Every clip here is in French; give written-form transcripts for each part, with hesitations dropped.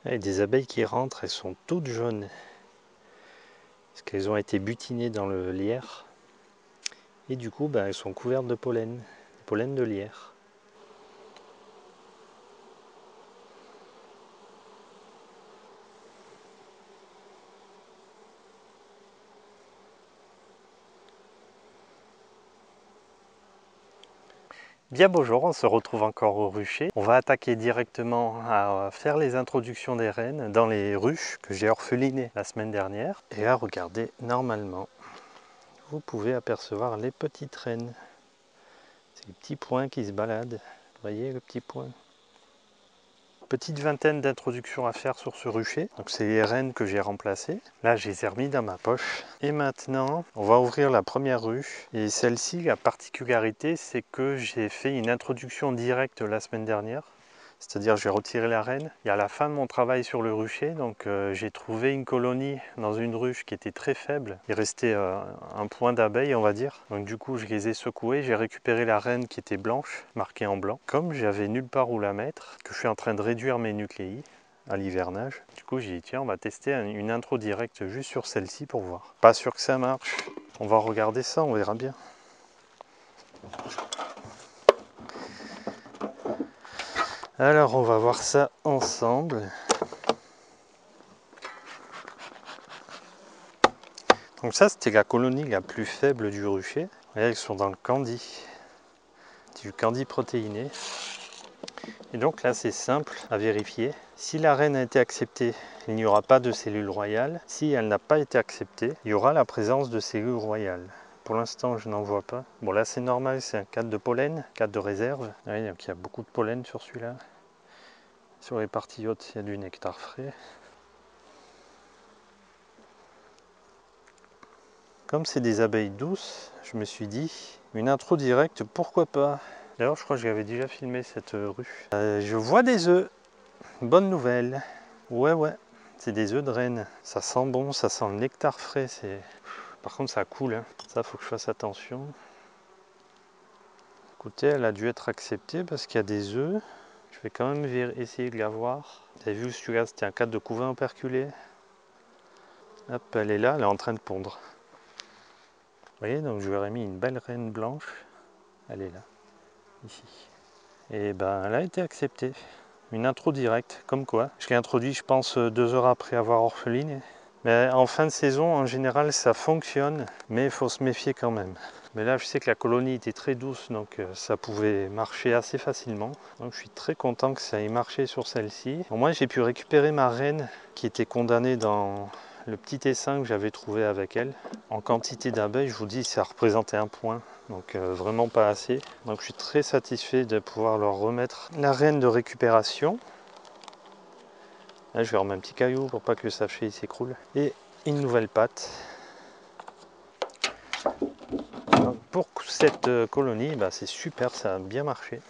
Et des abeilles qui rentrent, elles sont toutes jaunes. Parce qu'elles ont été butinées dans le lierre. Et du coup, elles sont couvertes de pollen de lierre. Bien bonjour, on se retrouve encore au rucher. On va attaquer directement à faire les introductions des reines dans les ruches que j'ai orphelinées la semaine dernière. Et là, regardez, normalement, vous pouvez apercevoir les petites reines. C'est les petits points qui se baladent. Vous voyez le petit point? Petite vingtaine d'introductions à faire sur ce rucher. Donc c'est les reines que j'ai remplacées. Là, je les ai remis dans ma poche. Et maintenant, on va ouvrir la première ruche. Et celle-ci, la particularité, c'est que j'ai fait une introduction directe la semaine dernière. C'est-à-dire j'ai retiré la reine. Et à la fin de mon travail sur le rucher, donc j'ai trouvé une colonie dans une ruche qui était très faible. Il restait un point d'abeilles, on va dire. Donc du coup, je les ai secoués. J'ai récupéré la reine qui était blanche, marquée en blanc. Comme j'avais nulle part où la mettre, que je suis en train de réduire mes nucléi à l'hivernage. Du coup, j'ai dit tiens, on va tester une intro directe juste sur celle-ci pour voir. Pas sûr que ça marche. On va regarder ça, on verra bien. Alors, on va voir ça ensemble. Donc ça, c'était la colonie la plus faible du rucher. Vous voyez, elles sont dans le candy. Du candy protéiné. Et donc là, c'est simple à vérifier. Si la reine a été acceptée, il n'y aura pas de cellule royale. Si elle n'a pas été acceptée, il y aura la présence de cellules royales. Pour l'instant, je n'en vois pas. Bon, là, c'est normal, c'est un cadre de pollen, cadre de réserve. Oui, donc il y a beaucoup de pollen sur celui-là. Sur les parties hautes, il y a du nectar frais. Comme c'est des abeilles douces, je me suis dit, une intro directe, pourquoi pas? D'ailleurs, je crois que j'avais déjà filmé cette rue. Je vois des œufs. Bonne nouvelle. Ouais, c'est des œufs de reine. Ça sent bon, ça sent le nectar frais. Par contre, ça coule. Hein. Ça, faut que je fasse attention. Écoutez, elle a dû être acceptée parce qu'il y a des œufs. Je vais quand même essayer de la voir. Vous avez vu, celui-là, c'était un cadre de couvain operculé. Hop, elle est là, elle est en train de pondre. Vous voyez, donc je lui aurais mis une belle reine blanche. Elle est là, ici. Et elle a été acceptée. Une intro directe, comme quoi. Je l'ai introduit, je pense, 2 heures après avoir orpheliné. Mais en fin de saison, en général, ça fonctionne, mais il faut se méfier quand même. Mais là, je sais que la colonie était très douce, donc ça pouvait marcher assez facilement. Donc je suis très content que ça ait marché sur celle-ci. Au moins, j'ai pu récupérer ma reine qui était condamnée dans le petit essaim que j'avais trouvé avec elle. En quantité d'abeilles, je vous dis, ça représentait un point. Donc vraiment pas assez. Donc je suis très satisfait de pouvoir leur remettre la reine de récupération. Là, je vais remettre un petit caillou pour pas que le sachet s'écroule. Et une nouvelle patte. Donc, pour cette colonie, c'est super, ça a bien marché.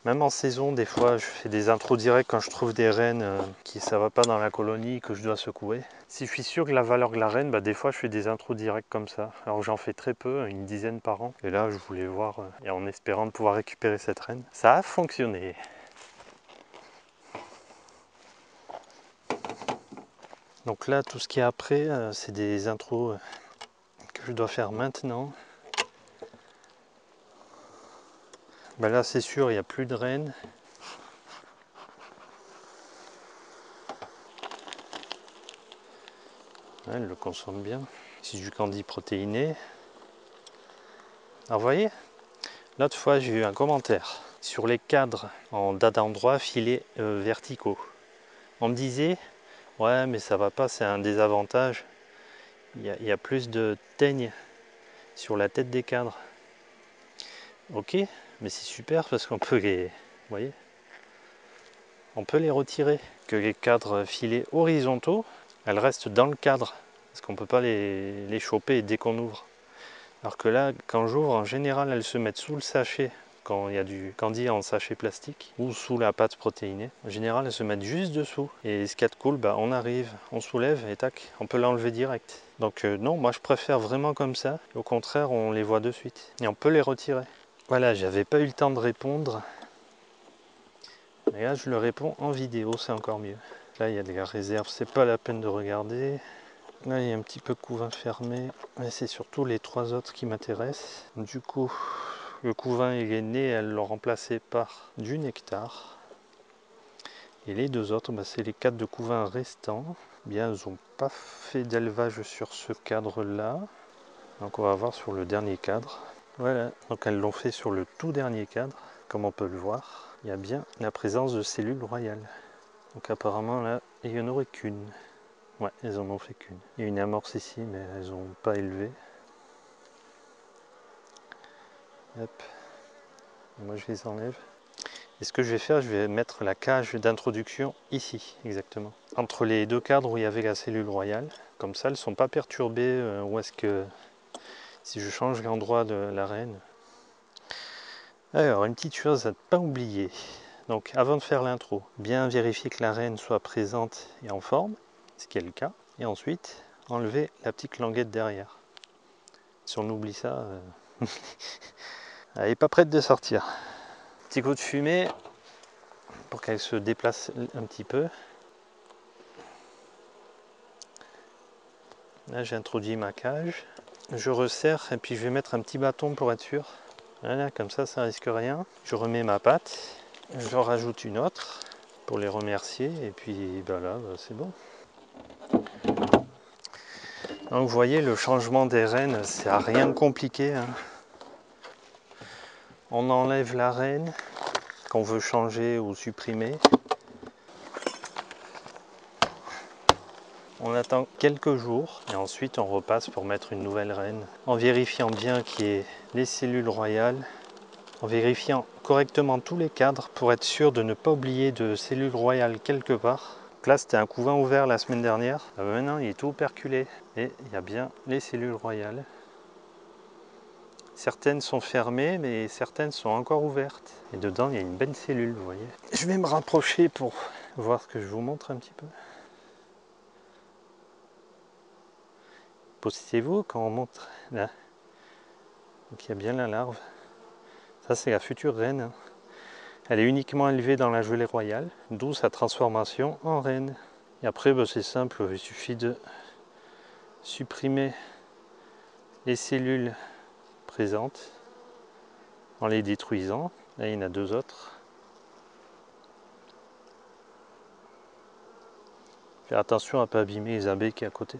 Même en saison, des fois, je fais des intros directs quand je trouve des reines qui ça va pas dans la colonie, que je dois secouer. Si je suis sûr que la valeur de la reine, des fois, je fais des intros directs comme ça. Alors j'en fais très peu, une dizaine par an. Et là, je voulais voir, et en espérant de pouvoir récupérer cette reine. Ça a fonctionné. Donc là, tout ce qui est après, c'est des intros que je dois faire maintenant. Là, c'est sûr, il n'y a plus de reines. Ouais, elle le consomme bien. C'est du candy protéiné. Alors, vous voyez, l'autre fois, j'ai eu un commentaire sur les cadres en date d'endroit filets verticaux. On me disait, ouais, mais ça va pas, c'est un désavantage. Il y a plus de teigne sur la tête des cadres. Ok, mais c'est super parce qu'on peut les, vous voyez, on peut les retirer. Que les cadres filés horizontaux, elles restent dans le cadre parce qu'on ne peut pas les choper dès qu'on ouvre. Alors que là, quand j'ouvre, en général, elles se mettent sous le sachet quand il y a du candy en sachet plastique ou sous la pâte protéinée. En général, elles se mettent juste dessous. Et ce qu'il y a de cool, on arrive, on soulève et tac, on peut l'enlever direct. Donc non, moi je préfère vraiment comme ça. Au contraire, on les voit de suite. Et on peut les retirer. Voilà, j'avais pas eu le temps de répondre. Et là, je le réponds en vidéo, c'est encore mieux. Là, il y a des réserves, c'est pas la peine de regarder. Là, il y a un petit peu couvain fermé, mais c'est surtout les 3 autres qui m'intéressent. Du coup, le couvain il est né, elle l'a remplacé par du nectar. Et les 2 autres, c'est les 4 de couvain restants. Bien, elles n'ont pas fait d'élevage sur ce cadre-là. Donc, on va voir sur le dernier cadre. Voilà, donc elles l'ont fait sur le tout dernier cadre, comme on peut le voir. Il y a bien la présence de cellules royales. Donc apparemment là, il n'y en aurait qu'une. Ouais, elles en ont fait qu'une. Il y a une amorce ici, mais elles n'ont pas élevé. Hop. Et moi je les enlève. Et ce que je vais faire, je vais mettre la cage d'introduction ici, exactement. Entre les 2 cadres où il y avait la cellule royale. Comme ça, elles ne sont pas perturbées. Ou est-ce que si je change l'endroit de la reine. Alors, une petite chose à ne pas oublier. Donc, avant de faire l'intro, bien vérifier que la reine soit présente et en forme, ce qui est le cas. Et ensuite, enlever la petite languette derrière. Si on oublie ça, elle n'est pas prête de sortir. Petit coup de fumée pour qu'elle se déplace un petit peu. Là, j'ai introduit ma cage. Je resserre et puis je vais mettre un petit bâton pour être sûr. Voilà, comme ça risque rien. Je remets ma patte. J'en rajoute une autre pour les remercier. Et puis là, c'est bon. Donc vous voyez, le changement des rênes, c'est à rien de compliqué. Hein. On enlève la reine qu'on veut changer ou supprimer. On attend quelques jours et ensuite on repasse pour mettre une nouvelle reine. En vérifiant bien qu'il y ait les cellules royales. En vérifiant correctement tous les cadres pour être sûr de ne pas oublier de cellules royales quelque part. Donc là c'était un couvain ouvert la semaine dernière. Maintenant il est tout operculé et il y a bien les cellules royales. Certaines sont fermées mais certaines sont encore ouvertes. Et dedans il y a une belle cellule, vous voyez. Je vais me rapprocher pour voir ce que je vous montre un petit peu. Posez-vous quand on montre là. Donc il y a bien la larve. Ça c'est la future reine. Hein. Elle est uniquement élevée dans la gelée royale, d'où sa transformation en reine. Et après, c'est simple, il suffit de supprimer les cellules présentes en les détruisant. Là, il y en a 2 autres. Faire attention à ne pas abîmer les abeilles qui est à côté.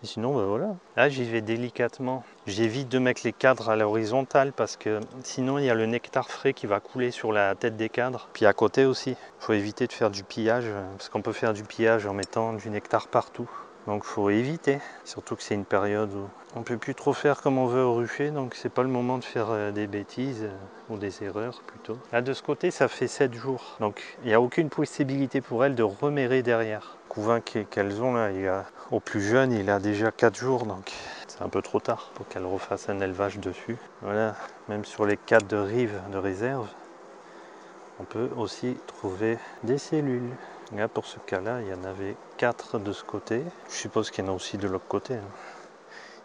Et sinon, voilà. Là, j'y vais délicatement. J'évite de mettre les cadres à l'horizontale parce que sinon, il y a le nectar frais qui va couler sur la tête des cadres. Puis à côté aussi. Il faut éviter de faire du pillage parce qu'on peut faire du pillage en mettant du nectar partout. Donc il faut éviter, surtout que c'est une période où on ne peut plus trop faire comme on veut au rucher, donc c'est pas le moment de faire des bêtises ou des erreurs plutôt. Là de ce côté ça fait 7 jours, donc il n'y a aucune possibilité pour elles de remérer derrière. Le couvain qu'elles ont là, au plus jeune il a déjà 4 jours, donc c'est un peu trop tard pour qu'elles refassent un élevage dessus. Voilà, même sur les 4 de rive de réserve, on peut aussi trouver des cellules. Là, pour ce cas-là, il y en avait 4 de ce côté. Je suppose qu'il y en a aussi de l'autre côté. Hein.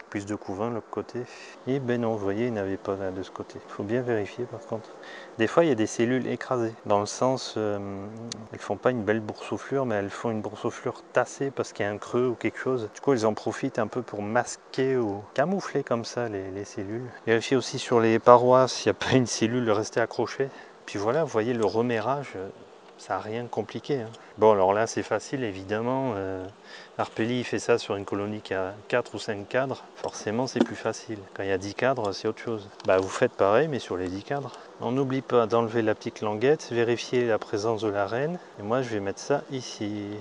Plus de couvains de l'autre côté. Et ben non, vous voyez, il n'y en avait pas là de ce côté. Il faut bien vérifier par contre. Des fois, il y a des cellules écrasées. Dans le sens, elles font pas une belle boursouflure, mais elles font une boursouflure tassée parce qu'il y a un creux ou quelque chose. Du coup, elles en profitent un peu pour masquer ou camoufler comme ça les cellules. Vérifiez aussi sur les parois s'il n'y a pas une cellule restée accrochée. Puis voilà, vous voyez le remérage. Ça n'a rien de compliqué. Hein. Bon, alors là, c'est facile, évidemment. Arpeli, il fait ça sur une colonie qui a 4 ou 5 cadres. Forcément, c'est plus facile. Quand il y a 10 cadres, c'est autre chose. Vous faites pareil, mais sur les 10 cadres. On n'oublie pas d'enlever la petite languette, vérifier la présence de la reine. Et moi, je vais mettre ça ici.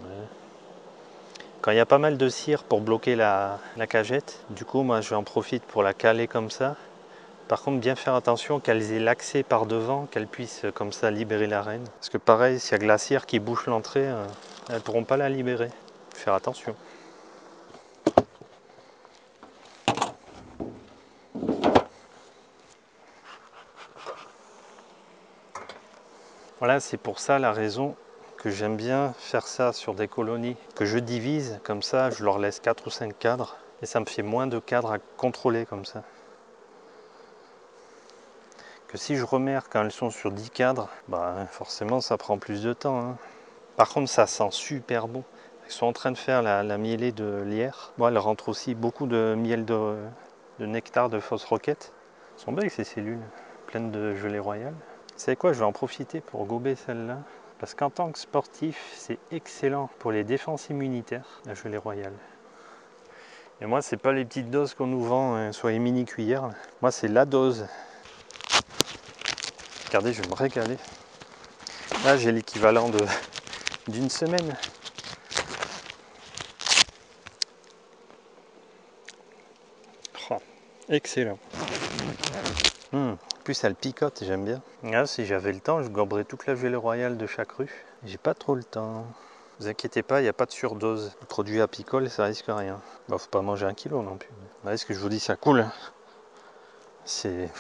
Ouais. Quand il y a pas mal de cire pour bloquer la cagette, du coup, moi, j'en profite pour la caler comme ça. Par contre, bien faire attention qu'elles aient l'accès par devant, qu'elles puissent comme ça libérer la reine. Parce que pareil, s'il y a de la cire qui bouche l'entrée, elles ne pourront pas la libérer. Faire attention. Voilà, c'est pour ça la raison que j'aime bien faire ça sur des colonies que je divise. Comme ça, je leur laisse 4 ou 5 cadres. Et ça me fait moins de cadres à contrôler comme ça. que si je remère quand elles sont sur 10 cadres, bah forcément ça prend plus de temps, hein. Par contre ça sent super bon. Ils sont en train de faire la mielée de lierre. Bon, elle rentre aussi beaucoup de miel de nectar de fausse roquette. Elles sont belles ces cellules, pleines de gelée royale. Vous savez quoi, je vais en profiter pour gober celle-là. Parce qu'en tant que sportif, c'est excellent pour les défenses immunitaires, la gelée royale. Et moi, c'est pas les petites doses qu'on nous vend, hein, soit les mini cuillères. Moi, c'est la dose. Regardez, je vais me régaler. Là, j'ai l'équivalent d'une semaine. Oh, excellent. En plus, elle picote, j'aime bien. Là, si j'avais le temps, je goberais toute la gelée royale de chaque rue. J'ai pas trop le temps. Ne vous inquiétez pas, il n'y a pas de surdose. Le produit apicole, ça risque rien. Bon, faut pas manger 1 kilo non plus. Vous ce que je vous dis, ça coule. C'est...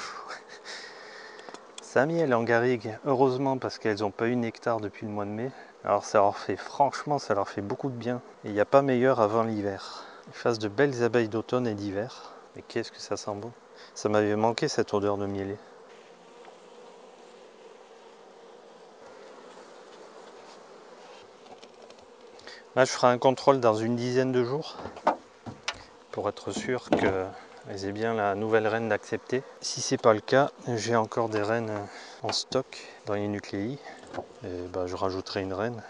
Ça a mis elle en garrigue, heureusement, parce qu'elles n'ont pas eu nectar depuis le mois de mai. Alors ça leur fait, franchement, ça leur fait beaucoup de bien. Et il n'y a pas meilleur avant l'hiver. Ils fassent de belles abeilles d'automne et d'hiver. Mais qu'est-ce que ça sent bon. Ça m'avait manqué cette odeur de mielé. Là, je ferai un contrôle dans une dizaine de jours pour être sûr qu'elles aient bien la nouvelle reine d'accepter. Si c'est pas le cas, j'ai encore des reines en stock dans les nucléi. Et bah, je rajouterai une reine,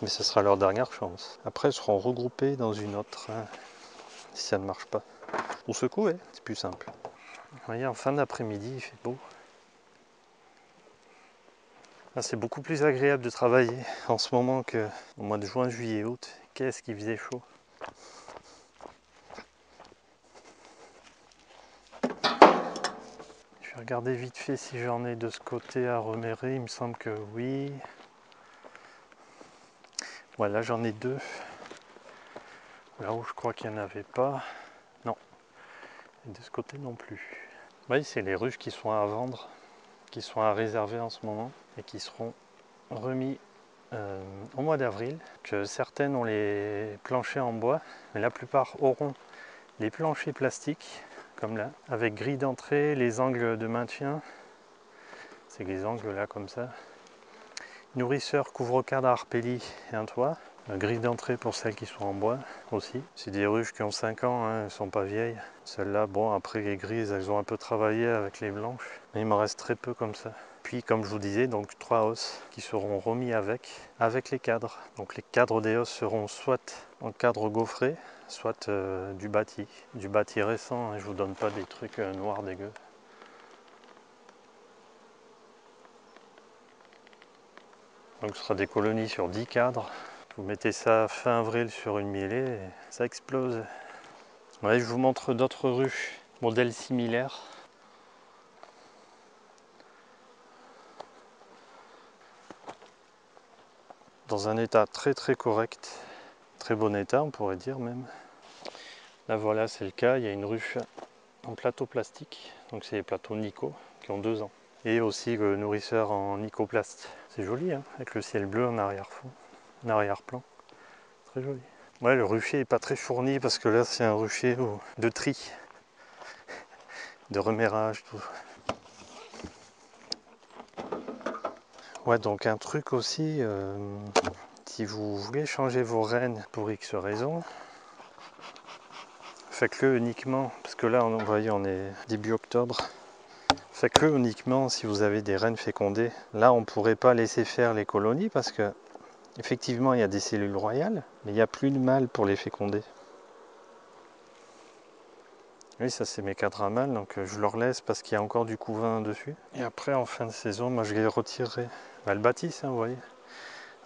mais ce sera leur dernière chance. Après, elles seront regroupées dans une autre, hein, si ça ne marche pas. Ou secouer, c'est plus simple. Vous voyez, en fin d'après-midi, il fait beau. C'est beaucoup plus agréable de travailler en ce moment qu'au mois de juin, juillet, août. Qu'est-ce qu'il faisait chaud. Je vais regarder vite fait si j'en ai de ce côté à remérer. Il me semble que oui. Voilà, j'en ai 2. Là où je crois qu'il n'y en avait pas. Non. Et de ce côté non plus. Oui, c'est les ruches qui sont à vendre, qui sont à réserver en ce moment et qui seront remis au mois d'avril. Que certaines ont les planchers en bois, mais la plupart auront les planchers plastiques, comme là, avec grille d'entrée, les angles de maintien. C'est les angles là comme ça. Nourrisseur, couvre-cadre à arpélie et un toit. Grille d'entrée pour celles qui sont en bois aussi. C'est des ruches qui ont 5 ans, hein, elles ne sont pas vieilles. Celles-là, bon, après les grises, elles ont un peu travaillé avec les blanches. Mais il m'en reste très peu comme ça. Puis, comme je vous disais, donc 3 hausses qui seront remis avec les cadres. Donc les cadres des hausses seront soit en cadre gaufré, soit du bâti. Du bâti récent, hein, je vous donne pas des trucs noirs dégueux. Donc ce sera des colonies sur 10 cadres. Vous mettez ça fin avril sur une mielée et ça explose. Ouais, je vous montre d'autres ruches, modèles similaires. Dans un état très très correct, très bon état on pourrait dire même. Là voilà, c'est le cas, il y a une ruche en plateau plastique, donc c'est les plateaux Nico qui ont 2 ans. Et aussi le nourrisseur en Nicoplast. C'est joli, hein, avec le ciel bleu en arrière-fond, en arrière-plan. Très joli. Ouais, le rucher n'est pas très fourni parce que là c'est un rucher de tri, de remérage, tout. Ouais, donc un truc aussi, si vous voulez changer vos rennes pour X raisons, faites-le uniquement, parce que là, vous voyez, on est début octobre, faites-le uniquement si vous avez des rennes fécondées. Là, on ne pourrait pas laisser faire les colonies parce que, effectivement, il y a des cellules royales, mais il n'y a plus de mâles pour les féconder. Oui, ça c'est mes cadres à mâles, donc je leur laisse parce qu'il y a encore du couvain dessus. Et après, en fin de saison, moi je les retirerai. Elles bâtissent, hein, vous voyez.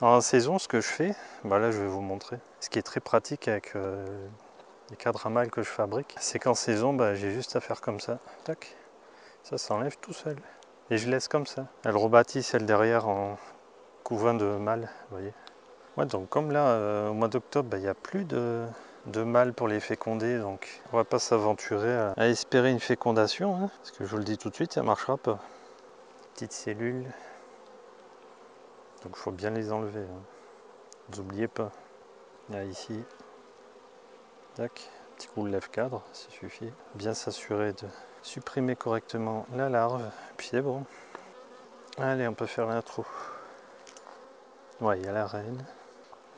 En saison, ce que je fais, bah là je vais vous montrer. Ce qui est très pratique avec les cadres à mâles que je fabrique, c'est qu'en saison, bah, j'ai juste à faire comme ça. Tac, ça s'enlève tout seul. Et je laisse comme ça. Elle rebâtit celle derrière en couvain de mâles, vous voyez. Ouais, donc comme là, au mois d'octobre, bah, il n'y a plus de mâles pour les féconder, donc on va pas s'aventurer à espérer une fécondation, hein, parce que je vous le dis tout de suite, ça marchera pas. Petites cellules, donc il faut bien les enlever, hein. N'oubliez pas. Là ici, tac, petit coup de lève-cadre, ça suffit. Bien s'assurer supprimer correctement la larve, puis c'est bon. Allez, on peut faire l'intro. Ouais, il y a la reine.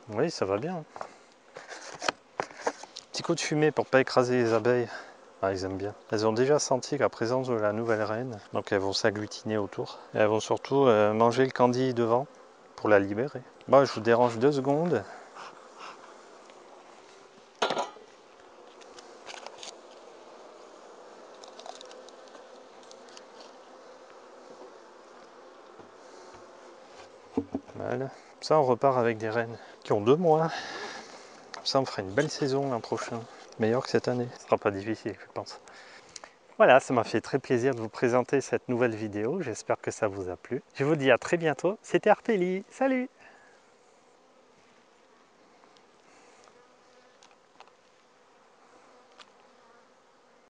Oui, ça va bien. Petit coup de fumée pour pas écraser les abeilles. Ah, ils aiment bien. Elles ont déjà senti la présence de la nouvelle reine, donc elles vont s'agglutiner autour. Et elles vont surtout manger le candy devant pour la libérer. Bon, je vous dérange 2 secondes. Voilà. Ça, on repart avec des reines qui ont 2 mois. Ça, on fera une belle saison l'an prochain. Meilleure que cette année. Ce sera pas difficile, je pense. Voilà, ça m'a fait très plaisir de vous présenter cette nouvelle vidéo. J'espère que ça vous a plu. Je vous dis à très bientôt. C'était Arpélie. Salut!